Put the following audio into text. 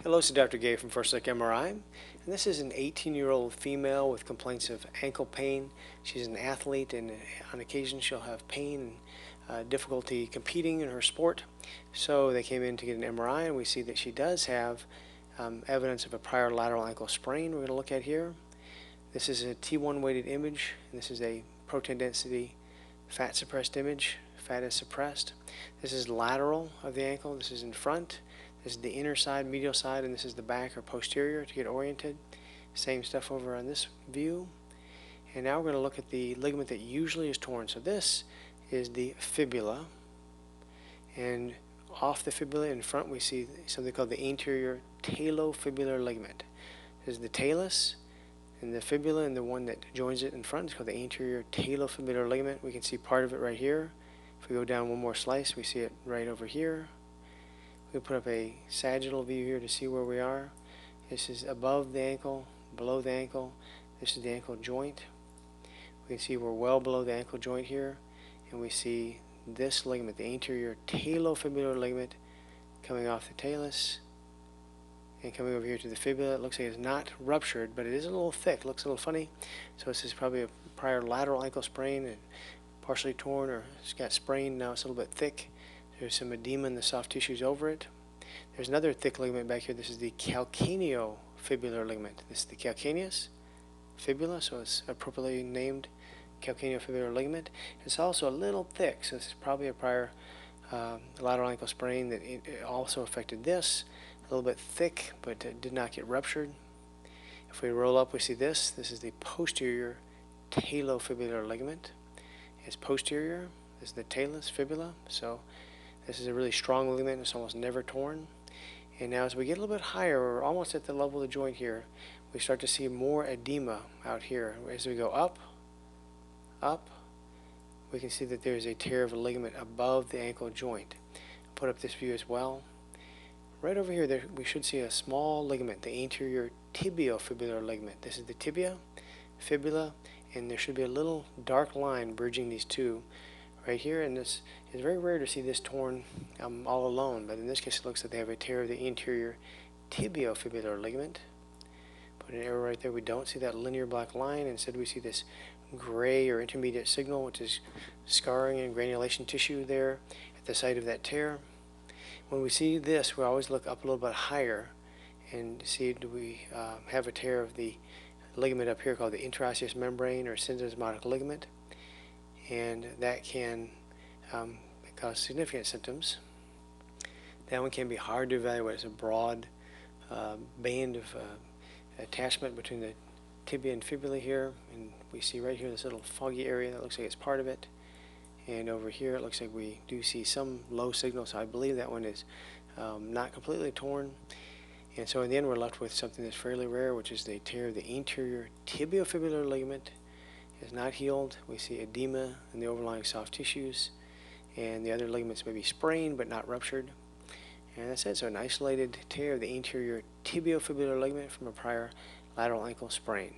Hello, this is Dr. Gay from First Look MRI, and this is an 18-year-old female with complaints of ankle pain. She's an athlete, and on occasion she'll have pain and difficulty competing in her sport. So they came in to get an MRI, and we see that she does have evidence of a prior lateral ankle sprain we're going to look at here. This is a T1 weighted image, and this is a protein density fat suppressed image. Fat is suppressed. This is lateral of the ankle. This is in front. This is the inner side, medial side, and this is the back or posterior to get oriented. Same stuff over on this view. And now we're going to look at the ligament that usually is torn. So this is the fibula. And off the fibula in front we see something called the anterior talofibular ligament. This is the talus, and the fibula, and the one that joins it in front is called the anterior talofibular ligament. We can see part of it right here. If we go down one more slice, we see it right over here. We put up a sagittal view here to see where we are. This is above the ankle, below the ankle. This is the ankle joint. We can see we're well below the ankle joint here, and we see this ligament, the anterior talofibular ligament, coming off the talus and coming over here to the fibula. It looks like it's not ruptured, but it is a little thick. It looks a little funny. So this is probably a prior lateral ankle sprain, and partially torn, or it's got sprained. Now it's a little bit thick. There's some edema in the soft tissues over it. There's another thick ligament back here. This is the calcaneofibular ligament. This is the calcaneus fibula, so it's appropriately named calcaneofibular ligament. It's also a little thick, so this is probably a prior lateral ankle sprain that it also affected this. A little bit thick, but did not get ruptured. If we roll up, we see this. This is the posterior talofibular ligament. It's posterior. This is the talus fibula. So this is a really strong ligament. It's almost never torn. And now as we get a little bit higher, we're almost at the level of the joint here, we start to see more edema out here. As we go up, we can see that there's a tear of a ligament above the ankle joint. Put up this view as well. Right over here, we should see a small ligament, the anterior tibiofibular ligament. This is the tibia, fibula, and there should be a little dark line bridging these two right here. And this is very rare to see this torn all alone, but in this case it looks like they have a tear of the anterior tibiofibular ligament. Put an arrow right there. We don't see that linear black line. Instead we see this gray or intermediate signal, which is scarring and granulation tissue there at the site of that tear. When we see this, we always look up a little bit higher and see, do we have a tear of the ligament up here called the interosseous membrane or syndesmotic ligament, and that can cause significant symptoms. That one can be hard to evaluate. It's a broad band of attachment between the tibia and fibula here, and we see right here this little foggy area that looks like it's part of it. And over here it looks like we do see some low signal, so I believe that one is not completely torn. And so in the end we're left with something that's fairly rare, which is the tear of the anterior tibiofibular ligament. Is not healed. We see edema in the overlying soft tissues, and the other ligaments may be sprained but not ruptured. And that's it. So an isolated tear of the anterior tibiofibular ligament from a prior lateral ankle sprain.